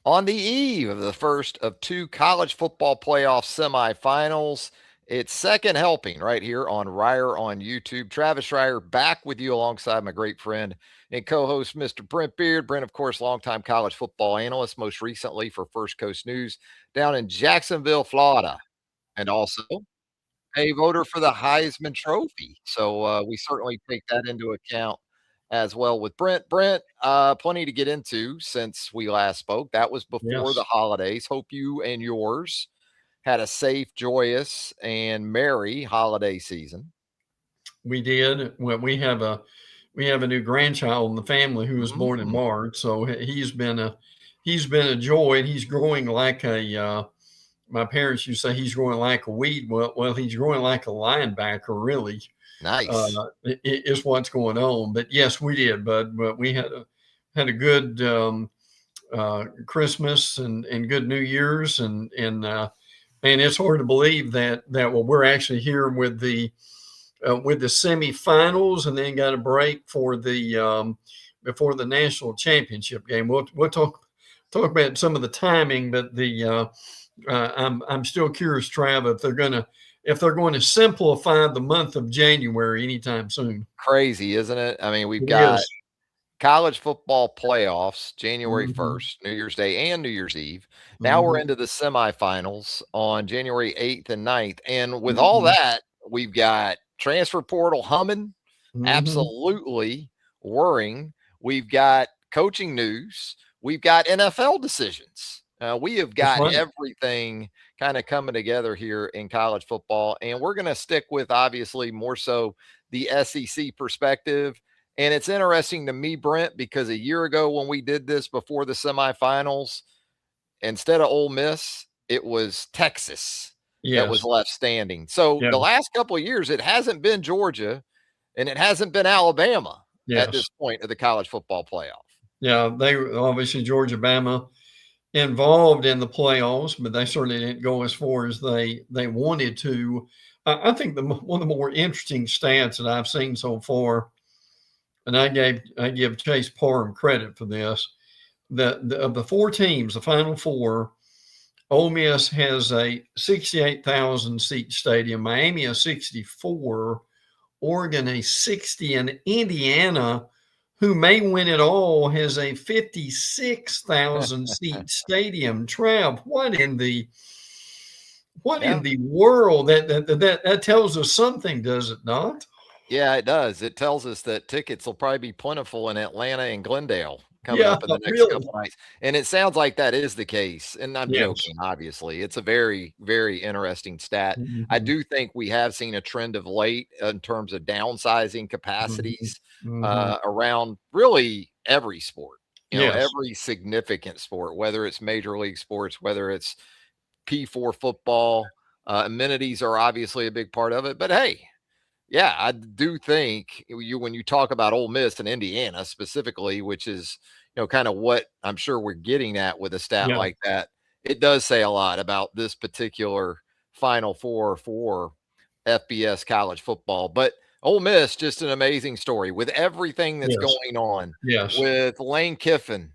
On the eve of the first of two college football playoff semifinals, it's second helping right here on Reier on YouTube. Travis Reier back with you alongside my great friend and co-host, Mr. Brent Beaird. Brent, of course, longtime college football analyst, most recently for First Coast News down in Jacksonville, Florida, and also a voter for the Heisman Trophy. So we certainly take that into account as well with Brent. Brent, plenty to get into since we last spoke. That was before the Yes, holidays. Hope you and yours had a safe, joyous, and merry holiday season. we did. Well, we have a new grandchild in the family who was born in Mm. March, so he's been a joy, and he's growing like a my parents used to say he's growing like a weed. Well, he's growing like a linebacker, really. Nice. Is what's going on. But yes, we did, but we had a good Christmas and good New Year's and it's hard to believe that well, we're actually here with the semifinals, and then got a break for the before the national championship game. We'll talk about some of the timing, but I'm still curious, Trav, if they're going to simplify the month of January anytime soon. Crazy, isn't it? I mean, we've It got is. college football playoffs January Mm-hmm. 1st, New Year's Day and New Year's Eve. Now we're Mm-hmm. into the semifinals on January 8th and 9th. And with all Mm-hmm. that, we've got transfer portal humming, Mm-hmm. absolutely whirring. We've got coaching news. We've got NFL decisions. We have That's got right. everything kind of coming together here in college football. And we're going to stick with obviously more so the SEC perspective. And it's interesting to me, Brent, because a year ago when we did this before the semifinals, instead of Ole Miss, it was Texas that was Yes. left standing. So Yeah. the last couple of years, it hasn't been Georgia and it hasn't been Alabama at Yes. this point of the college football playoff. Yeah. They obviously Georgia, Bama involved in the playoffs, but they certainly didn't go as far as they wanted to. I think one of the more interesting stats that I've seen so far, and I give Chase Parham credit for this. Of the four teams, the final four, Ole Miss has a 68,000 seat stadium, Miami a 64, Oregon a 60, and Indiana, who may win it all, has a 56,000 seat stadium. Trav, what in Yeah. the world? That tells us something, does it not? Yeah, it does. It tells us that tickets will probably be plentiful in Atlanta and Glendale coming Yeah, up in the next really. couple nights. And it sounds like that is the case. And I'm Yes. joking, obviously. It's a very, very interesting stat. I Mhm, do think we have seen a trend of late in terms of downsizing mhm, capacities mhm. around really every sport, Yes. every significant sport, whether it's major league sports, whether it's P4 football. Amenities are obviously a big part of it. But hey, yeah, I do think you when you talk about Ole Miss and Indiana specifically, which is kind of what I'm sure we're getting at with a stat Yeah. like that, it does say a lot about this particular Final Four for FBS college football. But Ole Miss, just an amazing story with everything that's Yes. going on Yes. with Lane Kiffin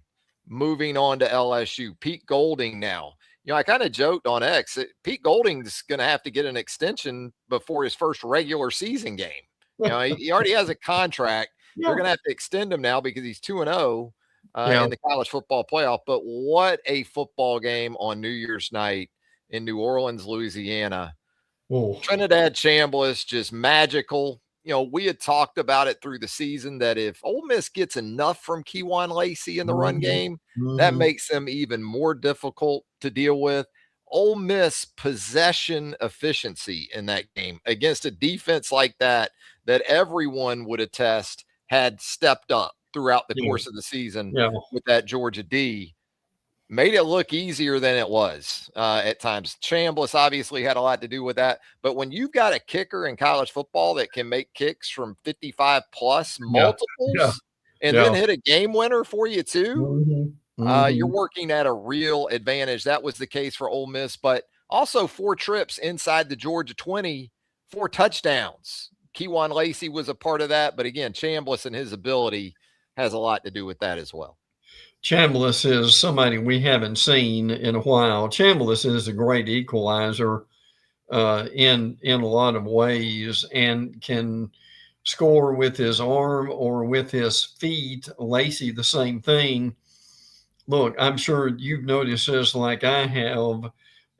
moving on to LSU, Pete Golding now. I kind of joked on X. Pete Golding's going to have to get an extension before his first regular season game. He already has a contract. They're Yeah. going to have to extend him now because he's 2-0 Yeah. in the college football playoff. But what a football game on New Year's night in New Orleans, Louisiana. Oh. Trinidad Chambliss, just magical. We had talked about it through the season that if Ole Miss gets enough from Keywan Lacey in the run Mhm, game, that mhm. makes them even more difficult to deal with. Ole Miss possession efficiency in that game against a defense like that everyone would attest had stepped up throughout the Yeah. course of the season Yeah. with that Georgia D made it look easier than it was at times. Chambliss obviously had a lot to do with that. But when you've got a kicker in college football that can make kicks from 55 plus Yeah. Yeah. multiples and then Yeah. hit a game winner for you too, Mhm. you're Mhm. working at a real advantage. That was the case for Ole Miss, but also 4 trips inside the Georgia 20, 4 touchdowns. Keywan Lacey was a part of that. But again, Chambliss and his ability has a lot to do with that as well. Chambliss is somebody we haven't seen in a while. Chambliss is a great equalizer in a lot of ways and can score with his arm or with his feet. Lacey, the same thing. Look, I'm sure you've noticed this like I have,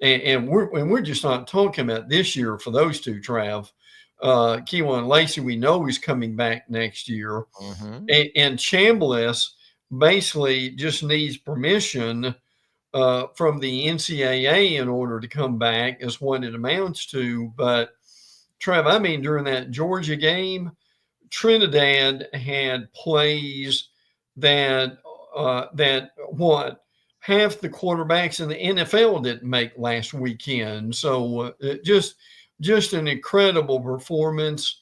and we're just not talking about this year for those two, Trav. Kewan Lacey, we know he's coming back next year, Mm-hmm. and Chambliss basically just needs permission from the NCAA in order to come back, is what it amounts to. But Trev, I mean, during that Georgia game, Trinidad had plays that that what half the quarterbacks in the NFL didn't make last weekend. So just an incredible performance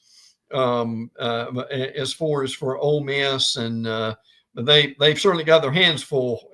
as far as for Ole Miss, and they've certainly got their hands full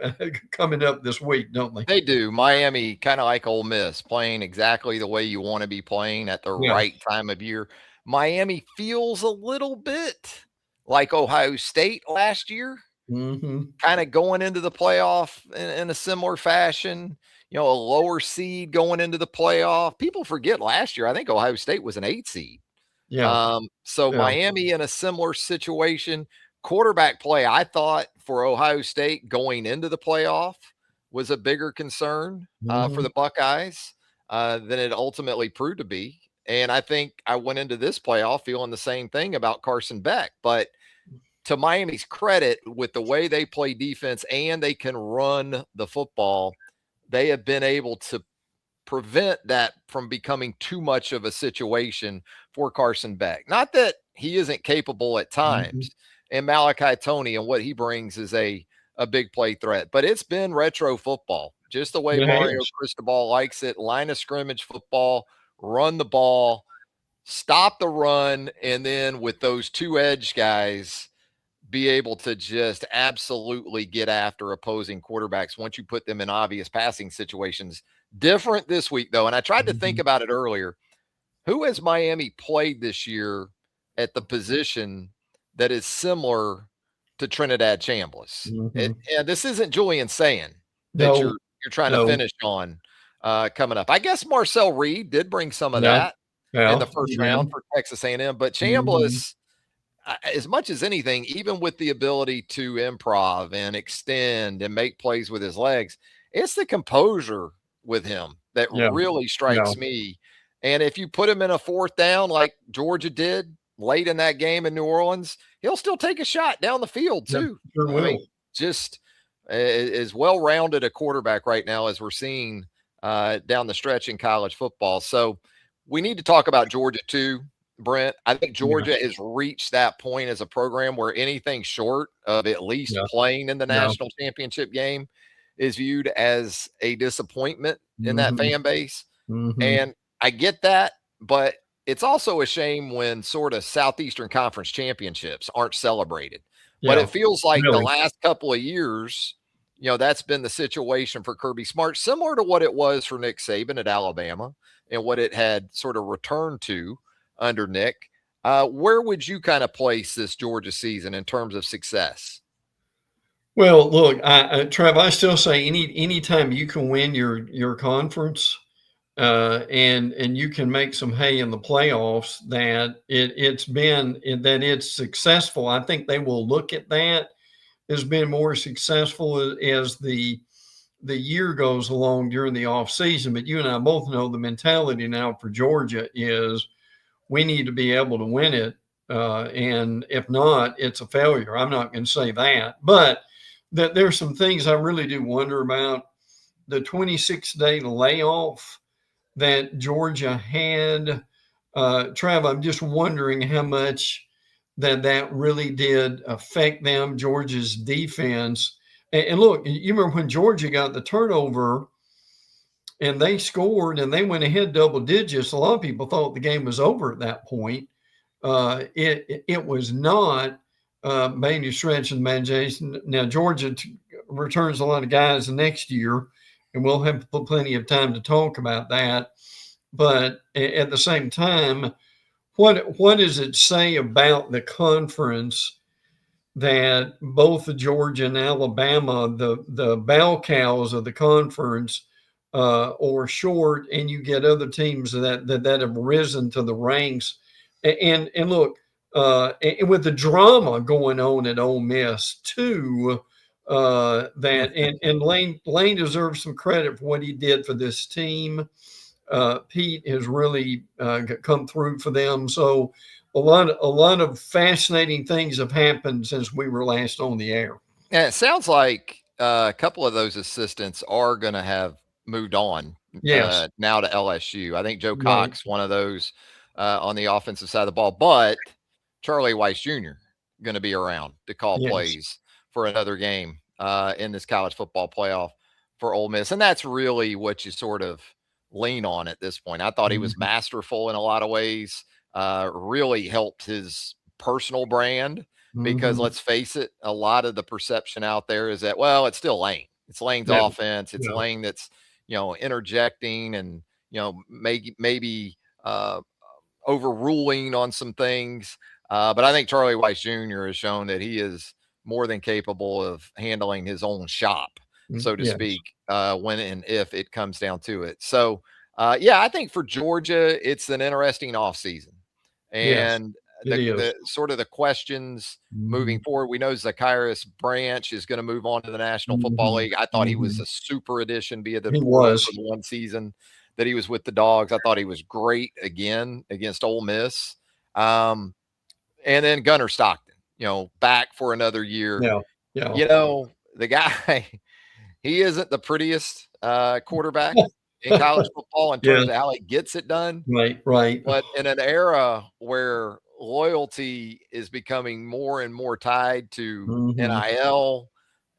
coming up this week, don't they? They do. Miami, kind of like Ole Miss, playing exactly the way you want to be playing at the Yeah. right time of year. Miami feels a little bit like Ohio State last year, Mm-hmm. kind of going into the playoff in a similar fashion. You know, a lower seed going into the playoff. People forget last year, I think Ohio State was an 8 seed. Yeah. So Yeah. Miami in a similar situation. Quarterback play, I thought for Ohio State going into the playoff was a bigger concern for Mm-hmm. the Buckeyes than it ultimately proved to be. And I think I went into this playoff feeling the same thing about Carson Beck. But to Miami's credit, with the way they play defense and they can run the football, they have been able to prevent that from becoming too much of a situation for Carson Beck. Not that he isn't capable at Mm-hmm. times, and Malachi Tony and what he brings is a big play threat, but it's been retro football, just the way It Mario has. Cristobal likes it. Line of scrimmage football, run the ball, stop the run, and then with those two edge guys, be able to just absolutely get after opposing quarterbacks once you put them in obvious passing situations. Different this week, though. And I tried to think Mm-hmm. about it earlier. Who has Miami played this year at the position that is similar to Trinidad Chambliss? Mm-hmm. And this isn't Julian saying that No, you're trying to no. finish on coming up. I guess Marcel Reed did bring some of Yeah. that in Yeah. the first He round did. for Texas A&M, but Mm-hmm. Chambliss, as much as anything, even with the ability to improv and extend and make plays with his legs, it's the composure with him that Yeah. really Yeah. strikes me. And if you put him in a fourth down like Georgia did late in that game in New Orleans, he'll still take a shot down the field Yeah. too. Sure I mean, will. just as well rounded a quarterback right now as we're seeing down the stretch in college football. So we need to talk about Georgia too, Brent. I think Yeah. Georgia has reached that point as a program where anything short of at least Yeah. playing in the Yeah. national championship game is viewed as a disappointment in that Mm-hmm. fan base. Mm-hmm. And I get that, but it's also a shame when sort of Southeastern Conference championships aren't celebrated. But Yeah. it feels like the Really. last couple of years, that's been the situation for Kirby Smart, similar to what it was for Nick Saban at Alabama and what it had sort of returned to under Nick. Where would you kind of place this Georgia season in terms of success? Well, look, Trev, I still say anytime you can win your conference, and you can make some hay in the playoffs, that that it's successful. I think they will look at that as being more successful as the year goes along during the off season. But you and I both know the mentality now for Georgia is we need to be able to win it, and if not, it's a failure. I'm not going to say that, but that there's some things I really do wonder about. The 26-day layoff that Georgia had. Trav, I'm just wondering how much that really did affect them, Georgia's defense. And look, you remember when Georgia got the turnover and they scored and they went ahead double digits, a lot of people thought the game was over at that point. It was not by any stretch of the imagination. Now, Georgia returns a lot of guys next year, and we'll have plenty of time to talk about that. But at the same time, what does it say about the conference that both Georgia and Alabama, the bell cows of the conference, or short, and you get other teams that have risen to the ranks. And look, and with the drama going on at Ole Miss too, that and Lane deserves some credit for what he did for this team. Pete has really come through for them. So a lot of fascinating things have happened since we were last on the air. And it sounds like a couple of those assistants are going to have moved on Yes, now to LSU. I think Joe right. Cox, one of those on the offensive side of the ball, but Charlie Weiss Jr. going to be around to call Yes. plays for another game in this college football playoff for Ole Miss, and that's really what you sort of lean on at this point. I thought he was Mhm. masterful in a lot of ways. Really helped his personal brand because Mhm. let's face it, a lot of the perception out there is that, well, it's still Lane. It's Lane's Yeah. offense. It's Yeah. Lane that's, interjecting and, maybe overruling on some things. But I think Charlie Weiss Jr. has shown that he is more than capable of handling his own shop, so to Yes. speak, when and if it comes down to it. So, yeah, I think for Georgia, it's an interesting offseason. Yes. And It is. the sort of the questions moving Mhm. forward, we know Zacharias Branch is going to move on to the National Football Mhm. League. I thought he was Mhm. a super addition via the He portal was. for the one season that he was with the Dogs. I thought he was great again against Ole Miss. Um, and then Gunnar Stockton, back for another year. Yeah. Yeah. The guy, he isn't the prettiest quarterback in college football in Yeah. terms of how he gets it done. Right. Right. But in an era where loyalty is becoming more and more tied to Mhm. NIL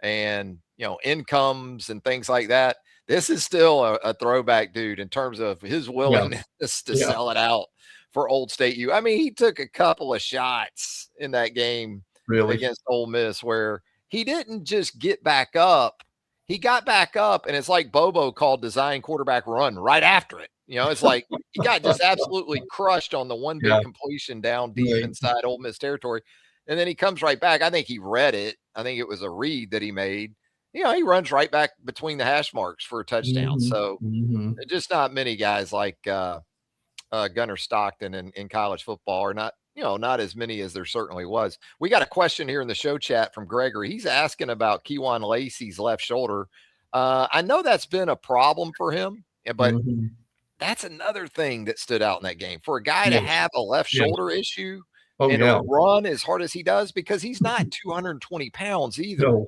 and, incomes and things like that, this is still a throwback dude in terms of his Yeah. willingness to Yeah. sell it out for Old State U. I mean, he took a couple of shots in that game Really. against Ole Miss where he didn't just get back up. He got back up, and it's like Bobo called design quarterback run right after it. It's like he got just absolutely crushed on the one Yeah. big completion down deep Right. inside Ole Miss territory. And then he comes right back. I think he read it. I think it was a read that he made. He runs right back between the hash marks for a touchdown. Mhm. So Mhm. just not many guys like Gunnar Stockton in college football, or not, not as many as there certainly was. We got a question here in the show chat from Gregory. He's asking about Kewan Lacey's left shoulder. I know that's been a problem for him, but Mhm. that's another thing that stood out in that game for a guy to Yes. have a left Yes. shoulder issue Oh, and to yeah. run as hard as he does because he's not 220 pounds either. No.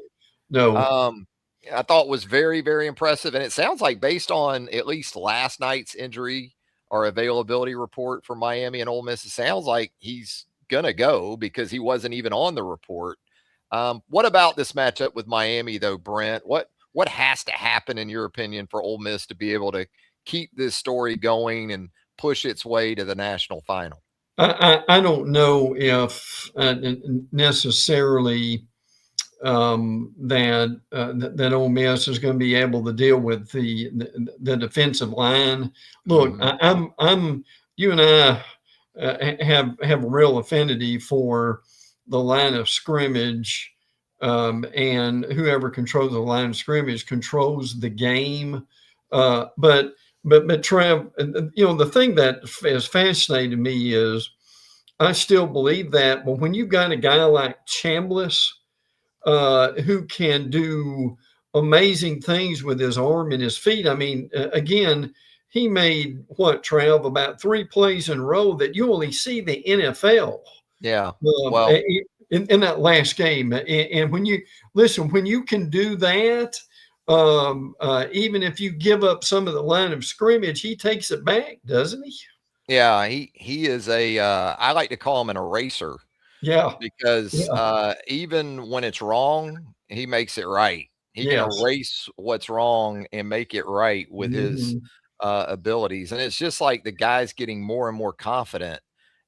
No. Um, I thought was very, very impressive. And it sounds like based on at least last night's injury or availability report for Miami and Ole Miss, it sounds like he's going to go because he wasn't even on the report. What about this matchup with Miami, though, Brent? What has to happen, in your opinion, for Ole Miss to be able to keep this story going and push its way to the national final? I don't know if necessarily that Ole Miss is going to be able to deal with the defensive line. Look, Hmm. I'm you and I have a real affinity for the line of scrimmage, and whoever controls the line of scrimmage controls the game. But Trev, the thing that has fascinated me is I still believe that. But when you've got a guy like Chambliss, who can do amazing things with his arm and his feet. I mean, again, he made what, Trav, about 3 plays in a row that you only see the NFL, Yeah. um, Well, in that last game. And when you listen, when you can do that, even if you give up some of the line of scrimmage, he takes it back, doesn't he? yeah, he is I like to call him an eraser Yeah. because Yeah. even when it's wrong, he makes it right. He can Yes. erase what's wrong and make it right with his Mhm. abilities. And it's just like the guy's getting more and more confident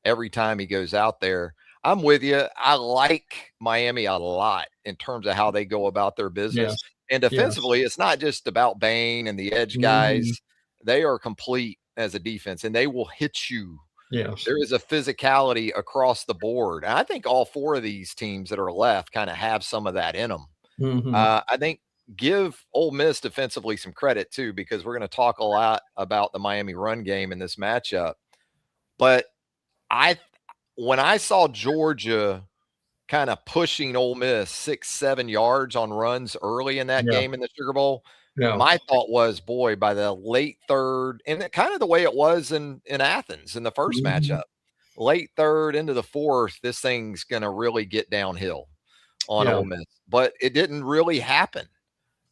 every time he goes out there. I'm with you. I like Miami a lot in terms of how they go about their business. Yes. And Yes. defensively, it's not just about Bain and the edge Mhm. guys. They are complete as a defense and they will hit you. Yes. There is a physicality across the board. And I think all four of these teams that are left kind of have some of that in them. Hmm. I think give Ole Miss defensively some credit too, because we're going to talk a lot about the Miami run game in this matchup. But I, when I saw Georgia kind of pushing Ole Miss 6, 7 yards on runs early in that Yeah. game in the Sugar Bowl, Yeah. my thought was, boy, by the late third, and kind of the way it was in Athens in the first Hmm. matchup, late third into the fourth, this thing's going to really get downhill on Yeah. Ole Miss. But it didn't really happen.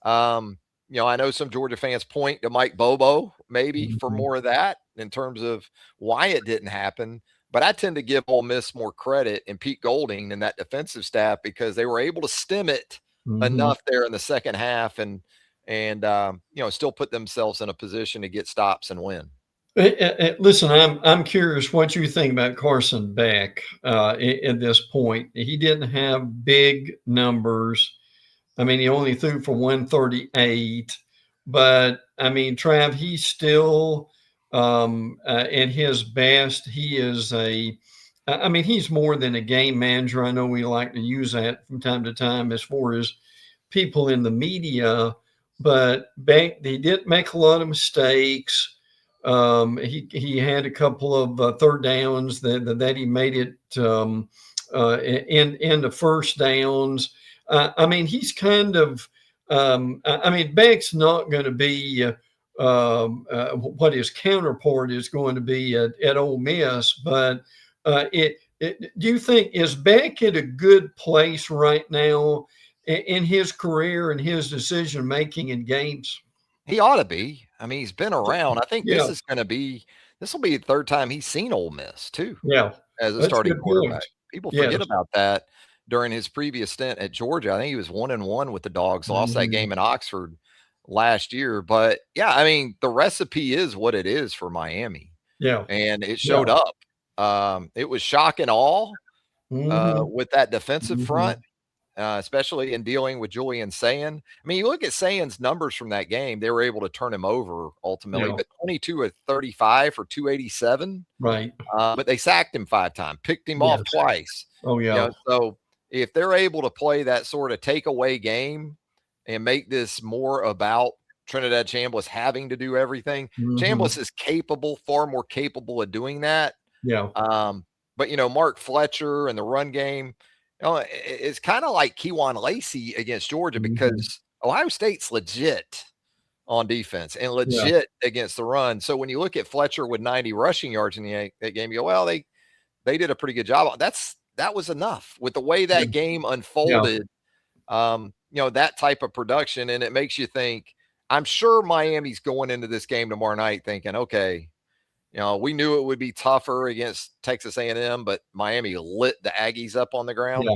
Um, I know some Georgia fans point to Mike Bobo maybe for Hmm. more of that in terms of why it didn't happen. But I tend to give Ole Miss more credit and Pete Golding and that defensive staff because they were able to stem it Hmm. enough there in the second half and still put themselves in a position to get stops and win. Listen, I'm curious what you think about Carson Beck at this point. He didn't have big numbers. I mean, he only threw for 138, but I mean, Trav, he's still at his best. He is I mean, he's more than a game manager. I know we like to use that from time to time as far as people in the media, but Beck, he didn't make a lot of mistakes. He had a couple of third downs that he made it in the first downs. I mean, he's kind of. I mean, Beck's not going to be what his counterpart is going to be at Ole Miss, but do you think is Beck at a good place right now in his career and his decision making in games? He ought to be. I mean, he's been around. I think Yeah, this will be the third time he's seen Ole Miss too yeah, as a that's a starting good point. quarterback. People Yes. forget about that during his previous stint at Georgia. I think he was 1-1 with the Dogs, lost that Mhm. game in Oxford last year. But yeah, I mean, the recipe is what it is for Miami, Yeah, and it yeah. showed up. It was shock and awe Hmm. with that defensive front, Hmm. especially in dealing with Julian Sayin. I mean, you look at Sayin's numbers from that game, they were able to turn him over ultimately, Yeah, but 22 of 35 for 287. right. But they sacked him 5 times, picked him off Yes. twice. Oh, yeah. So if they're able to play that sort of takeaway game and make this more about Trinidad Chambliss having to do everything, Hmm. Chambliss is capable, far more capable of doing that. Yeah. But Mark Fletcher and the run game, it's kind of like Kewan Lacey against Georgia Hmm. because Ohio State's legit on defense and Yeah. legit against the run. So when you look at Fletcher with 90 rushing yards in that game, you go, well, they did a pretty good job. That was enough with the way Yeah. that game Yeah. unfolded. That type of production, and it makes you think. I'm sure Miami's going into this game tomorrow night thinking, okay, we knew it would be tougher against Texas A&M, but Miami lit the Aggies up on the ground. Yeah.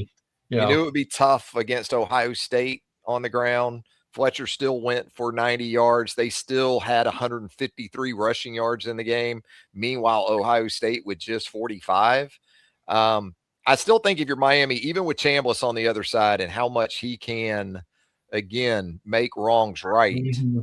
You Yeah. knew it would be tough against Ohio State on the ground. Fletcher still went for 90 yards. They still had 153 rushing yards in the game. Meanwhile, Ohio State with just 45. Um, I still think if you're Miami, even with Chambliss on the other side and how much he can, again, make wrongs right, Hmm.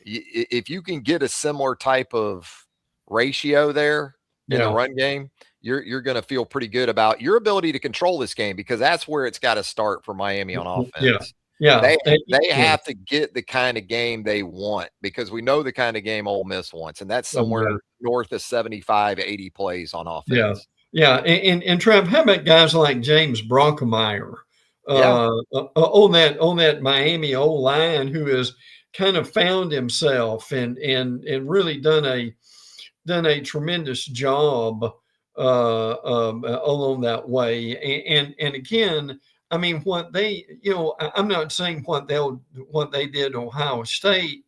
if you can get a similar type of ratio there in the Yeah. run game, you're going to feel pretty good about your ability to control this game because that's where it's got to start for Miami on Yeah. offense. Yeah. They Yeah. have to get the kind of game they want because we know the kind of game Ole Miss wants, and that's Oh, yeah. somewhere north of 75, 80 plays on Yeah, offense. yeah, and Trev, how about guys like James Bronkemeyer Yeah. on that Miami O line who has kind of found himself and really done a tremendous job along that way. And again, I mean, what they I'm not saying what they did to Ohio State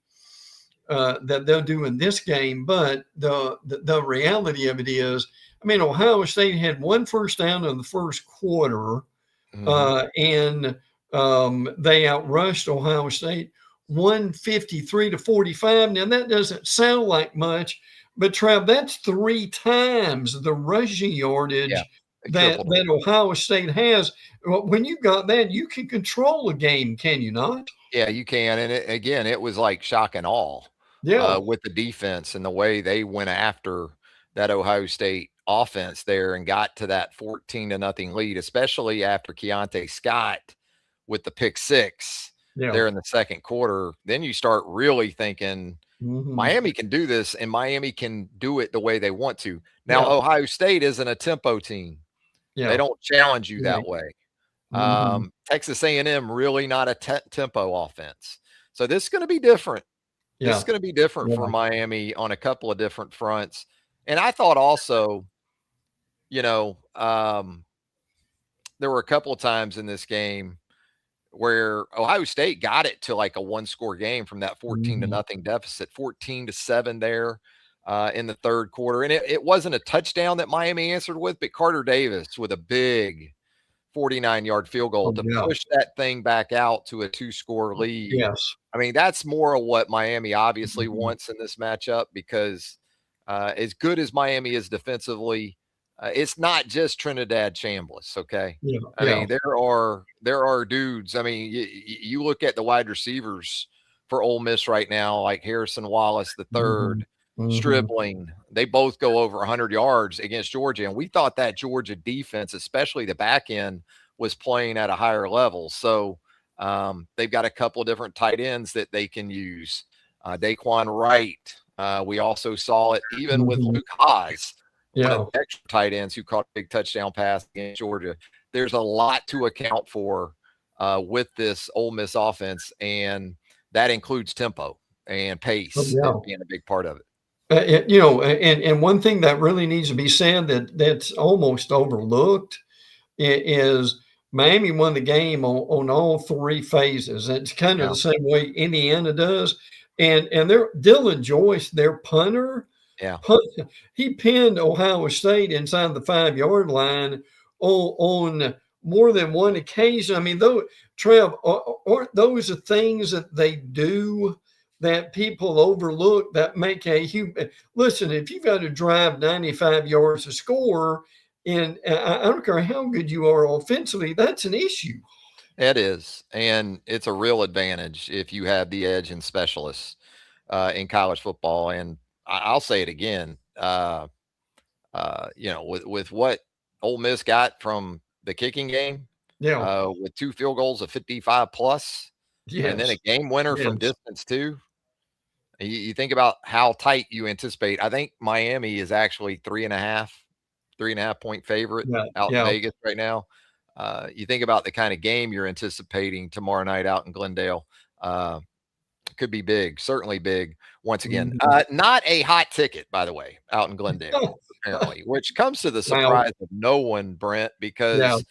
that they'll do in this game. But the reality of it is, I mean, Ohio State had one first down in the first quarter, Hmm. and they outrushed Ohio State 153-45. Now that doesn't sound like much, but Trav, that's three times the rushing Yeah. yardage They that tripled them. that Ohio State has. When you got that, you can control a game, can you not? Yeah, you can. And again, it was like shock and awe Yeah. with the defense and the way they went after that Ohio State offense there and got to that 14-0 lead, especially after Keontae Scott with the pick six there in the second quarter, then you start really thinking Miami can do this and Miami can do it the way they want to. Now, Ohio State isn't a tempo team. They don't challenge you that way. Texas A&M really not a tempo offense. So this is going to be different. This is going to be different for Miami on a couple of different fronts. And I thought also, there were a couple of times in this game where Ohio State got it to like a one-score game from that 14-0 deficit, 14-7 there in the third quarter. And it wasn't a touchdown that Miami answered with, but Carter Davis with a big 49-yard field goal to push that thing back out to a two-score lead. Yes. I mean, that's more of what Miami obviously wants in this matchup, because as good as Miami is defensively, it's not just Trinidad Chambliss, okay? I mean, there are dudes. I mean, you look at the wide receivers for Ole Miss right now, like Harrison Wallace the third, Stribling. They both go over 100 yards against Georgia, and we thought that Georgia defense, especially the back end, was playing at a higher level. So they've got a couple of different tight ends that they can use. Daquan Wright. We also saw it even with Luke Haas, one of the extra tight ends who caught a big touchdown pass against Georgia. There's a lot to account for with this Ole Miss offense, and that includes tempo and pace being a big part of it. And one thing that really needs to be said that's almost overlooked is Miami won the game on all three phases. It's kind of the same way Indiana does. And Dylan Joyce, their punter, he pinned Ohio State inside the 5-yard line on more than one occasion. I mean, Trev, aren't those the things that they do that people overlook that make a huge – listen, if you've got to drive 95 yards to score, and I don't care how good you are offensively, that's an issue. It is, and it's a real advantage if you have the edge and specialists in college football. And I'll say it again, with what Ole Miss got from the kicking game, with 2 field goals of 55 plus, and then a game winner from distance too. You think about how tight you anticipate. I think Miami is actually 3.5 point favorite out in Vegas right now. You think about the kind of game you're anticipating tomorrow night out in Glendale. Could be big, certainly big. Once again, not a hot ticket, by the way, out in Glendale, apparently, which comes to the surprise of no one, Brent, because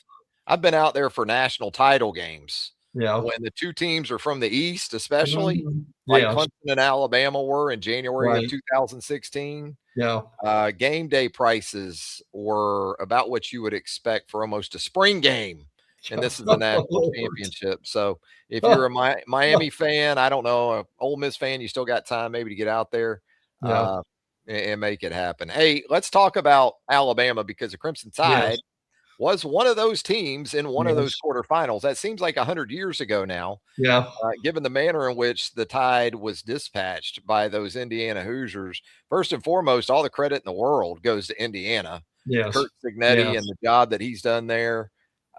I've been out there for national title games. When the two teams are from the East, especially like Clemson and Alabama were in January of 2016. Game day prices were about what you would expect for almost a spring game. And this is the national championship. So if you're a Miami fan, I don't know, an Ole Miss fan, you still got time maybe to get out there and make it happen. Hey, let's talk about Alabama, because the Crimson Tide was one of those teams in one of those quarterfinals. That seems like 100 years ago now. Given the manner in which the Tide was dispatched by those Indiana Hoosiers. First and foremost, all the credit in the world goes to Indiana. Kurt Signetti and the job that he's done there.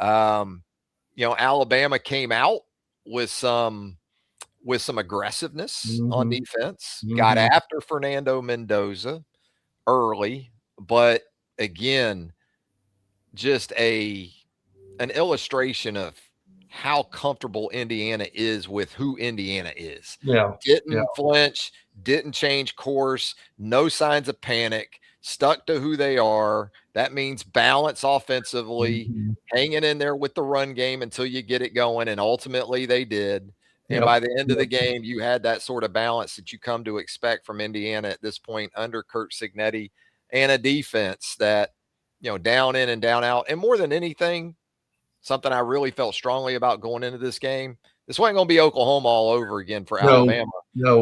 Alabama came out with some aggressiveness on defense, got after Fernando Mendoza early, but again, just an illustration of how comfortable Indiana is with who Indiana is. Didn't flinch, didn't change course, no signs of panic, stuck to who they are. That means balance offensively, hanging in there with the run game until you get it going, and ultimately they did. And by the end of the game, you had that sort of balance that you come to expect from Indiana at this point under Kurt Signetti, and a defense that, down in and down out. And more than anything, something I really felt strongly about going into this game, this wasn't going to be Oklahoma all over again for Alabama.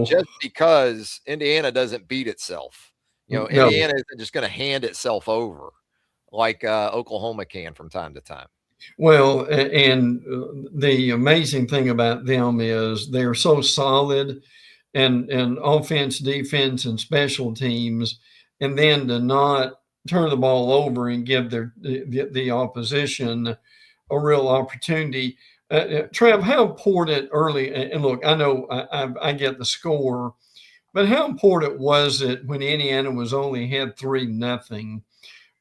Just because Indiana doesn't beat itself. Indiana isn't just going to hand itself over like Oklahoma can from time to time. Well, and the amazing thing about them is they're so solid and offense, defense, and special teams, and then to not turn the ball over and give the opposition a real opportunity. Trav, how important early, and look, I know I get the score, but how important was it when Indiana was only had 3-0?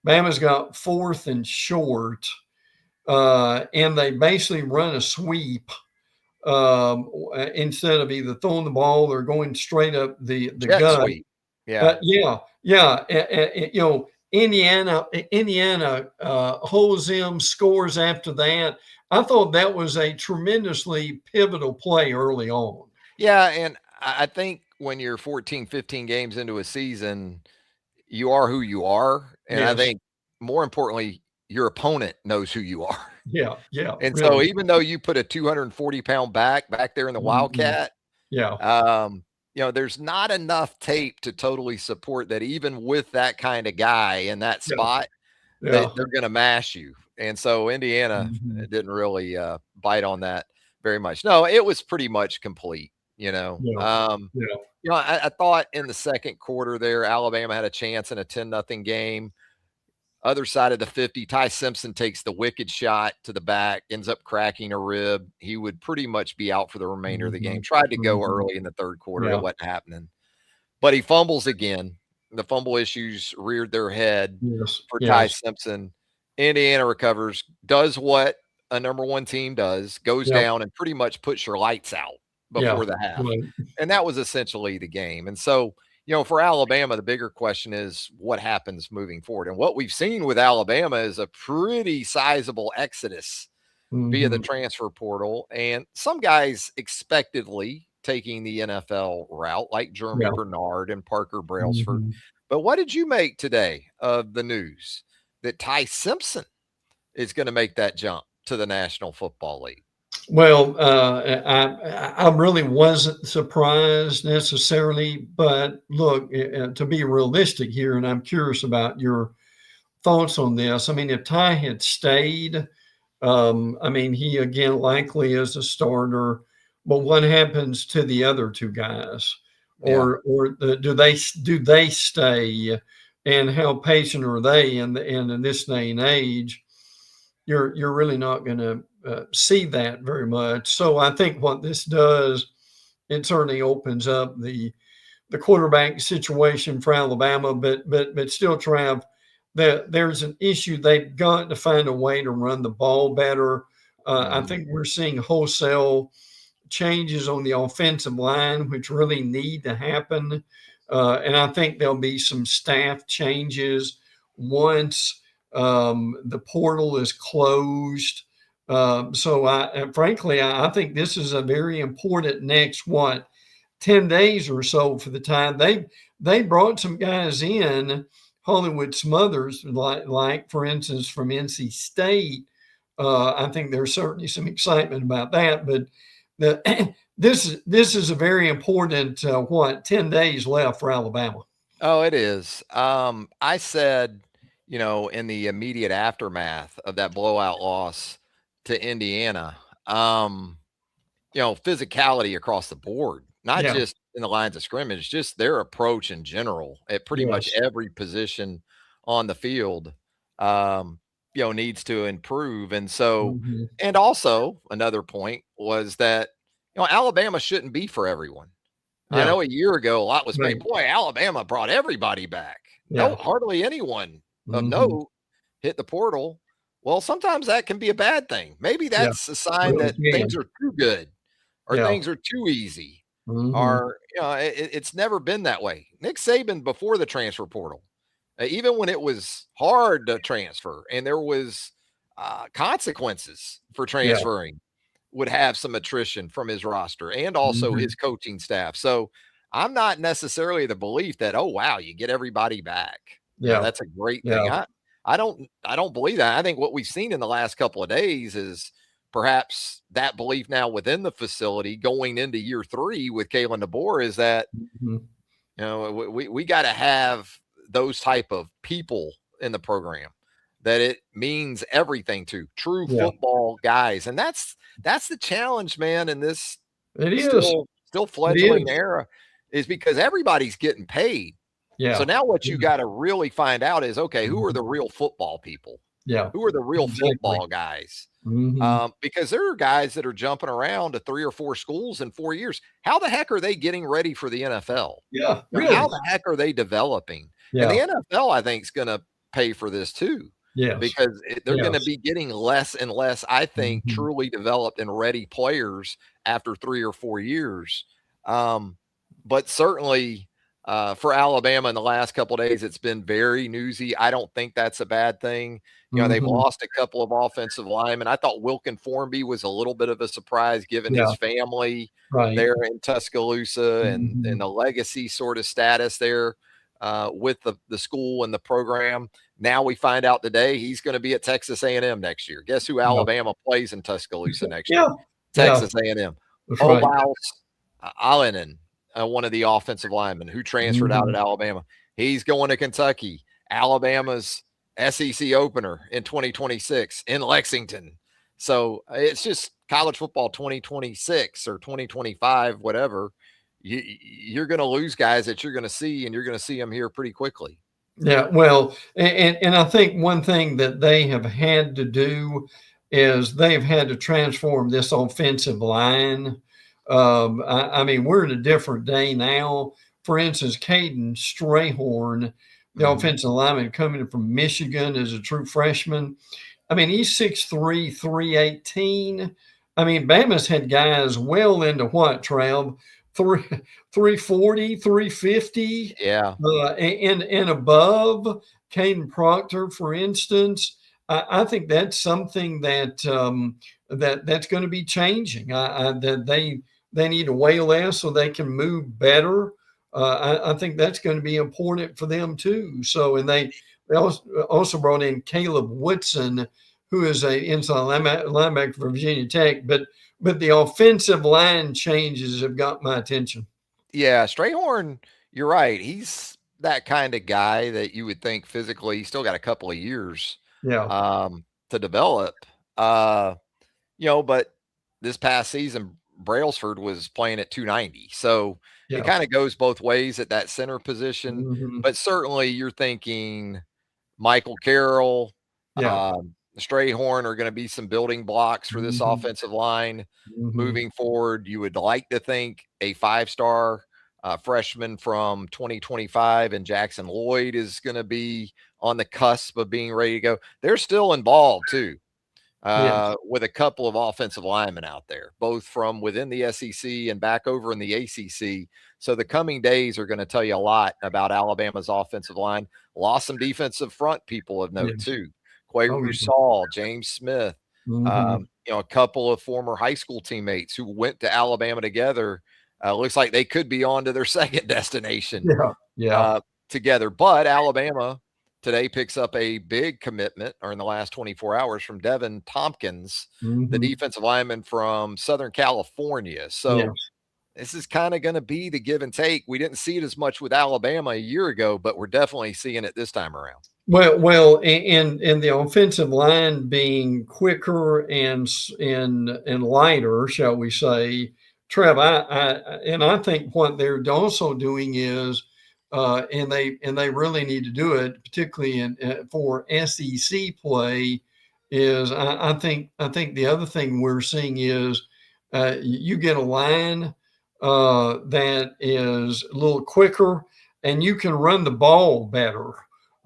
Bama's got 4th and short, and they basically run a sweep instead of either throwing the ball or going straight up the Jet gut. sweep. Yeah. Yeah. Indiana holds them, scores after that. I thought that was a tremendously pivotal play early on. Yeah. And I think when you're 14, 15 games into a season, you are who you are. And I Yes. think more importantly, your opponent knows who you are. Yeah. Yeah. And so Really. even though you put a 240-pound back there in the Mhm. Wildcat, Yeah. there's not enough tape to totally support that even with that kind of guy in that Yeah. spot, that Yeah. they're going to mash you. And so Indiana Mhm. didn't really bite on that very much. No, it was pretty much complete. You know, Yeah. um, Yeah. I thought in the second quarter there, Alabama had a chance in a 10-0 game. Other side of the 50, Ty Simpson takes the wicked shot to the back, ends up cracking a rib. He would pretty much be out for the remainder of the game. Mhm. Tried to go Mhm. early in the third quarter. It Yeah. wasn't happening. But he fumbles again. The fumble issues reared their head Yes. for Ty Yes. Simpson. Indiana recovers, does what a number one team does, goes Yep. down and pretty much puts your lights out Yeah. before the half. Right. And that was essentially the game. And so, for Alabama, the bigger question is what happens moving forward. And what we've seen with Alabama is a pretty sizable exodus via the Mhm. transfer portal. And some guys expectedly taking the NFL route, like Jeremy Yeah. Bernard and Parker Brailsford. Mhm. But what did you make today of the news that Ty Simpson is going to make that jump to the National Football League? Well, I really wasn't surprised necessarily, but look, to be realistic here, and I'm curious about your thoughts on this. I mean, if Ty had stayed, I mean, he again likely is a starter, but what happens to the other two guys, Yeah. do they stay, and how patient are they? And in this day and age, you're really not going to see that very much. So I think what this does, it certainly opens up the quarterback situation for Alabama, but still, Trav, there's an issue. They've got to find a way to run the ball better. I Mhm. think we're seeing wholesale changes on the offensive line, which really need to happen. And I think there'll be some staff changes once the portal is closed. So, frankly, I think this is a very important next 10 days or so for the time. They brought some guys in, Hollywood Smothers, like for instance from NC State. I think there's certainly some excitement about that, but this is a very important 10 days left for Alabama. Oh, it is. I said, in the immediate aftermath of that blowout loss to Indiana, physicality across the board, not Yeah. just in the lines of scrimmage, just their approach in general at pretty much Yes. every position on the field, needs to improve. And so, Hmm. and also another point was that, Alabama shouldn't be for everyone. I Yeah. know a year ago, a lot was made. Right. Boy, Alabama brought everybody back. No, Yeah. hardly anyone of Hmm. note hit the portal. Well, sometimes that can be a bad thing. Maybe Yeah. that's a sign Really that things can. are too good or Yeah. things are too easy Hmm. or, it's never been that way. Nick Saban before the transfer portal, even when it was hard to transfer and there was consequences for Yeah. transferring, would have some attrition from his roster and also Hmm. his coaching staff. So I'm not necessarily the belief that, oh wow, you get everybody back. Yeah. That's a great thing. Yeah. I don't believe that. I think what we've seen in the last couple of days is perhaps that belief now within the facility going into year 3 with Kalen DeBoer is that Hmm. we got to have those type of people in the program that it means everything to true Yeah. football guys. And that's the challenge, man, in this It is. still It fledgling is. era is because everybody's getting paid. So Yeah. now what you got to really find out is, okay, who are the real football people? Yeah. Who are the real Exactly. football guys? Hmm. Because there are guys that are jumping around to 3 or 4 schools in 4 years. How the heck are they getting ready for the NFL? Yeah. You know, Really. how the heck are they developing? And the Yeah. NFL, I think, is going to pay for this too, Yes. because they're going to Yes. be getting less and less, I think, Hmm. truly developed and ready players after 3 or 4 years. Um, but certainly for Alabama in the last couple of days, it's been very newsy. I don't think that's a bad thing. You know, they've Hmm. lost a couple of offensive linemen. I thought Wilkin Formby was a little bit of a surprise given Yeah. his family Right. there in Tuscaloosa and Hmm. the legacy sort of status there with the school and the program. Now we find out today he's going to be at Texas A&M next year. Guess who Yeah. Alabama plays in Tuscaloosa next year? Yeah. Yeah. Texas A&M. That's right. Olaus Alanen, one of the offensive linemen who transferred out Hmm. at Alabama. He's going to Kentucky. Alabama's SEC opener in 2026 in Lexington. So it's just college football 2026 or 2025, whatever. You're going to lose guys that you're going to see, and you're going to see them here pretty quickly. Yeah, well, and I think one thing that they have had to do is they've had to transform this offensive line. I mean, we're in a different day now. For instance, Caden Strayhorn, the Mm-hmm. offensive lineman coming from Michigan as a true freshman. I mean, he's 6'3", 318. I mean, Bama's had guys well into what, Trav? Three, 340, 350, Yeah. and above. Caden Proctor, for instance. I think that's something that that's going to be changing. That they need to weigh less so they can move better. I think that's going to be important for them too. So, and they also brought in Caleb Woodson, who is a inside linebacker for Virginia Tech. But the offensive line changes have got my attention. Yeah. Strayhorn, you're right. He's that kind of guy that you would think physically, he's still got a couple of years Yeah, to develop. But this past season, Brailsford was playing at 290. So it yeah, kind of goes both ways at that center position. hmm, But certainly you're thinking Michael Carroll, yeah, Strayhorn are going to be some building blocks for this hmm, offensive line hmm, moving forward. You would like to think a 5-star freshman from 2025 and Jackson Lloyd is going to be on the cusp of being ready to go. They're still involved too yes, with a couple of offensive linemen out there, both from within the SEC and back over in the ACC. So the coming days are going to tell you a lot about Alabama's offensive line. Lost some defensive front people of note yes. too. Quay Oh, yeah. Rusall, James Smith, Hmm. a couple of former high school teammates who went to Alabama together. Looks like they could be on to their second destination Yeah, yeah. uh, together. But Alabama today picks up a big commitment, or in the last 24 hours, from Devin Tompkins, the Hmm. defensive lineman from Southern California. So Yes. this is kind of going to be the give and take. We didn't see it as much with Alabama a year ago, but we're definitely seeing it this time around. Well, and the offensive line being quicker and lighter, shall we say, Trev? I think what they're also doing is, and they really need to do it, particularly in for SEC play. Is I think the other thing we're seeing is you get a line that is a little quicker, and you can run the ball better.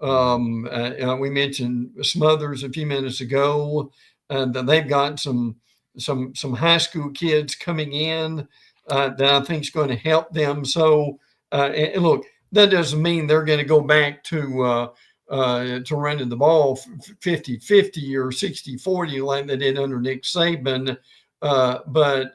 Mhm. We mentioned Smothers a few minutes ago, and they've got some high school kids coming in that I think is going to help them. So, and look, that doesn't mean they're going to go back to running the ball 50-50 or 60-40 like they did under Nick Saban. But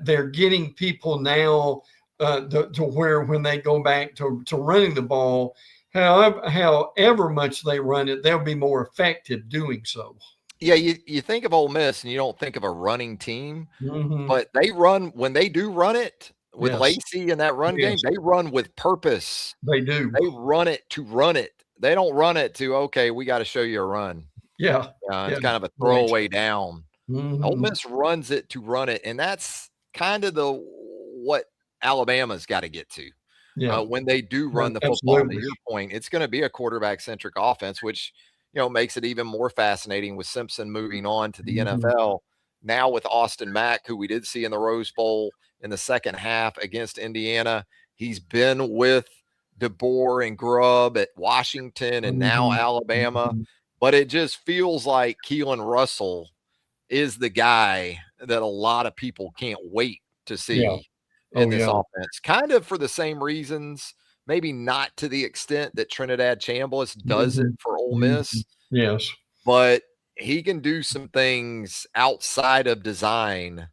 they're getting people now to where when they go back to running the ball, however much they run it, they'll be more effective doing so. Yeah, you think of Ole Miss and you don't think of a running team, Hmm. but they run when they do run it with Yes, Lacey in that run game, yes, they run with purpose. they do. They run it to run it. They don't run it to, okay, we got to show you a run. Yeah, It's yeah, kind of a right. throwaway down. Ole Hmm. Miss runs it to run it, and that's kind of the what Alabama's got to get to. Yeah. when they do run the football. And to Absolutely. your point, it's going to be a quarterback centric offense, which makes it even more fascinating with Simpson moving on to the Mhm. NFL. Now with Austin Mack, who we did see in the Rose Bowl in the second half against Indiana, he's been with DeBoer and Grubb at Washington and now Mhm. Alabama. Mhm. But it just feels like Keelan Russell is the guy that a lot of people can't wait to Yeah. see in Oh, this yeah. offense, kind of for the same reasons, maybe not to the extent that Trinidad Chambliss does it Mhm. for Ole Mhm. Miss, Yes. but he can do some things outside of design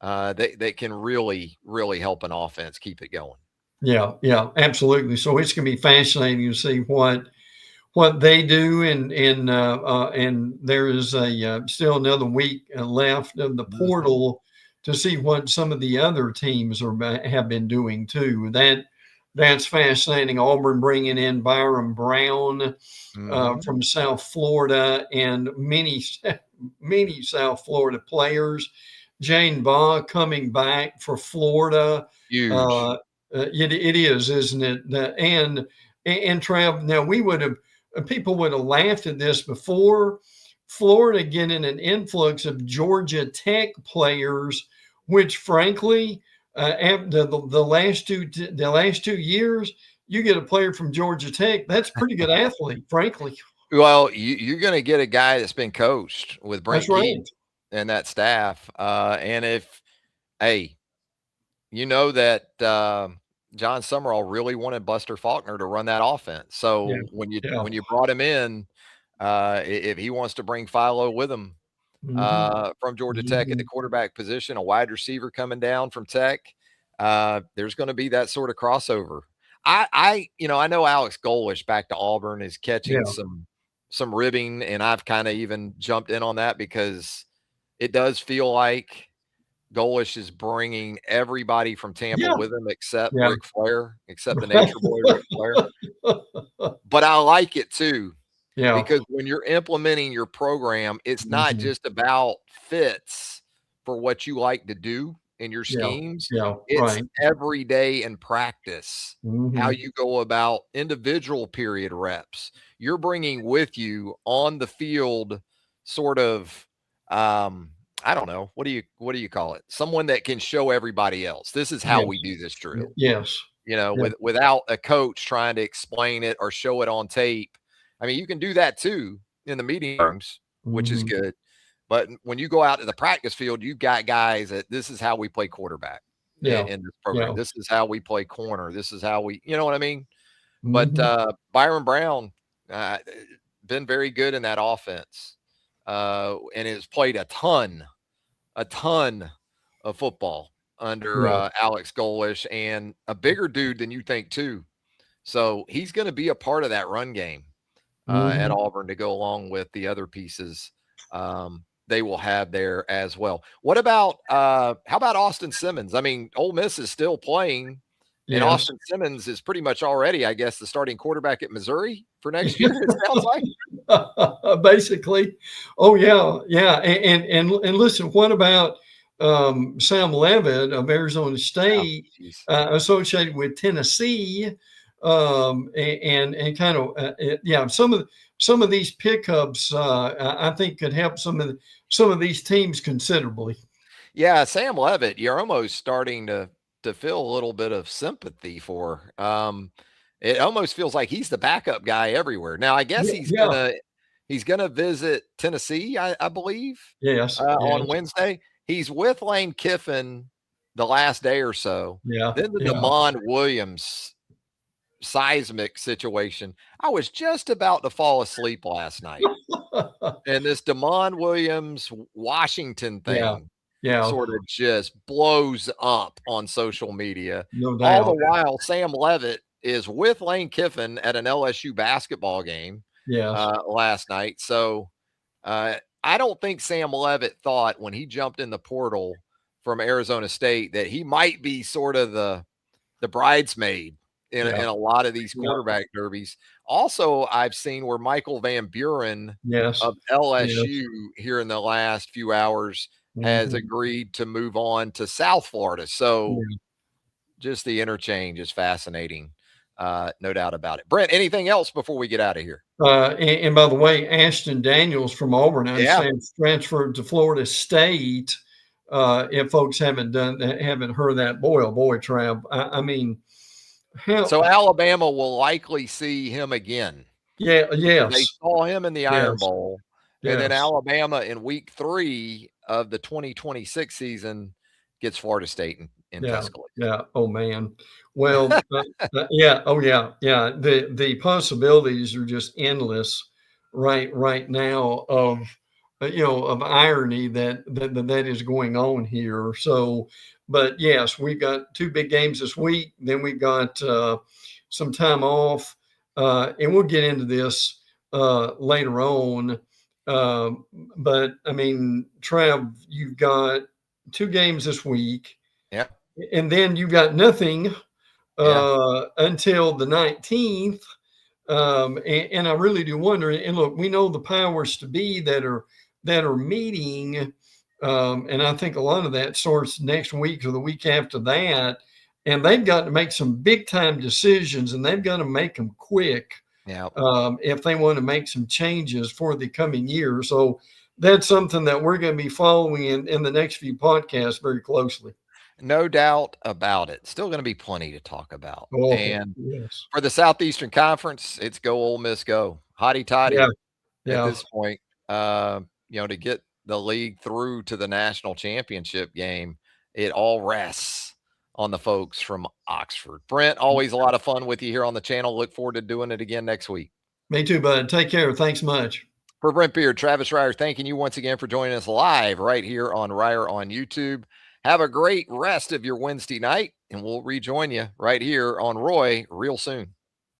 that can really, really help an offense keep it going. Yeah. Yeah. Absolutely. So it's going to be fascinating to see what they do, and there is a still another week left of the Mhm. portal to see what some of the other teams have been doing too. That's fascinating. Auburn bringing in Byron Brown Mhm. from South Florida, and many South Florida players. Jane Baugh coming back for Florida. Huge. Uh, it is, isn't it? And Trav. Now we would have people would have laughed at this before. Florida getting an influx of Georgia Tech players, which frankly, the last 2 years, you get a player from Georgia Tech. That's a pretty good athlete, frankly. Well, you're going to get a guy that's been coached with That's Brent Key right. and that staff. And if, hey, that John Summerall really wanted Buster Faulkner to run that offense. Yeah. So when you Yeah. brought him in, if he wants to bring Philo with him Hmm. from Georgia Tech at the Hmm. quarterback position, a wide receiver coming down from Tech, there's going to be that sort of crossover. I know Alex Golish back to Auburn is catching Yeah. some ribbing, and I've kind of even jumped in on that because it does feel like Golish is bringing everybody from Tampa Yeah. with him except Yeah. Ric Flair, except the nature boy Ric Flair. But I like it too, Yeah. because when you're implementing your program, it's not Hmm. just about fits for what you like to do in your Yeah. schemes. Yeah. It's Right. every day in practice, how Hmm. you go about individual period reps. You're bringing with you on the field sort of I don't know, what do you call it? Someone that can show everybody else. This is how we Yes. do this drill. Yes. Yeah. Without a coach trying to explain it or show it on tape. I mean, you can do that too in the meeting rooms, which is Hmm. good. But when you go out to the practice field, you've got guys that this is how we play quarterback Yeah. in this program. Yeah. This is how we play corner. This is how we, you know what I mean? But Hmm. Byron Brown, uh, been very good in that offense, and has played a ton of football under Yeah. Alex Golish, and a bigger dude than you think too. So he's going to be a part of that run game at Hmm. Auburn to go along with the other pieces they will have there as well. What about how about Austin Simmons? I mean, Ole Miss is still playing, and Yes. Austin Simmons is pretty much already, I guess, the starting quarterback at Missouri for next year. It sounds like. Basically. Oh yeah, yeah. And listen, what about Sam Levitt of Arizona Oh, State, jeez. associated with Tennessee, and kind of yeah, some of these pickups I think could help some of these teams considerably. Yeah, Sam Levitt, you're almost starting to feel a little bit of sympathy for. It almost feels like he's the backup guy everywhere. Now, I guess Yeah, he's yeah. gonna visit Tennessee, I believe, Yes, on yes, Wednesday. He's with Lane Kiffin the last day or so. yeah, Then the yeah. Damon Williams seismic situation. I was just about to fall asleep last night, and this Damon Williams Washington Yeah, thing yeah, sort of just blows up on social media. no All the doubt. while, Sam Levitt is with Lane Kiffin at an LSU basketball game Yes. last night. So I don't think Sam Levitt thought when he jumped in the portal from Arizona State that he might be sort of the bridesmaid Yeah, in a lot of these yeah. quarterback derbies. Also, I've seen where Michael Van Buren Yes, of yes. LSU here in the last few hours has Mhm. agreed to move on to South Florida. So Yeah. just the interchange is fascinating. No doubt about it. Brent, anything else before we get out of here? And by the way, Ashton Daniels from Auburn, I Yeah. understand, transferred to Florida State. If folks haven't heard that, boy, oh boy, Trav. I mean, So how? Alabama will likely see him again. Yeah, They yes, saw him in the Iron yes, Bowl, and then yes. Alabama in week 3 of the 2026 season gets Florida State in Yeah, Tuscaloosa. yeah. Oh man. Well, yeah. Oh yeah, yeah. The possibilities are just endless right now of of irony that is going on here. So, but yes, we've got two big games this week. Then we've got some time off, and we'll get into this later on. Um, but I mean, Trav, you've got two games this week, Yeah, and then you got nothing yeah, until the 19th. And I really do wonder. And look, we know the powers to be that are meeting, and I think a lot of that starts next week or the week after that. And they've got to make some big time decisions, and they've got to make them quick yeah. if they want to make some changes for the coming year. So that's something that we're going to be following in the next few podcasts very closely. No doubt about it. Still going to be plenty to talk about. Oh, And yes. for the Southeastern Conference, it's go Ole Miss go. Hotty Yeah, toddy at yeah. this point. To get the league through to the national championship game, it all rests on the folks from Oxford. Brent, always a lot of fun with you here on the channel. Look forward to doing it again next week. Me too, bud. Take care. Thanks much. For Brent Beaird, Travis Reier, thanking you once again for joining us live right here on Reier on YouTube. Have a great rest of your Wednesday night, and we'll rejoin you right here on Roy real soon.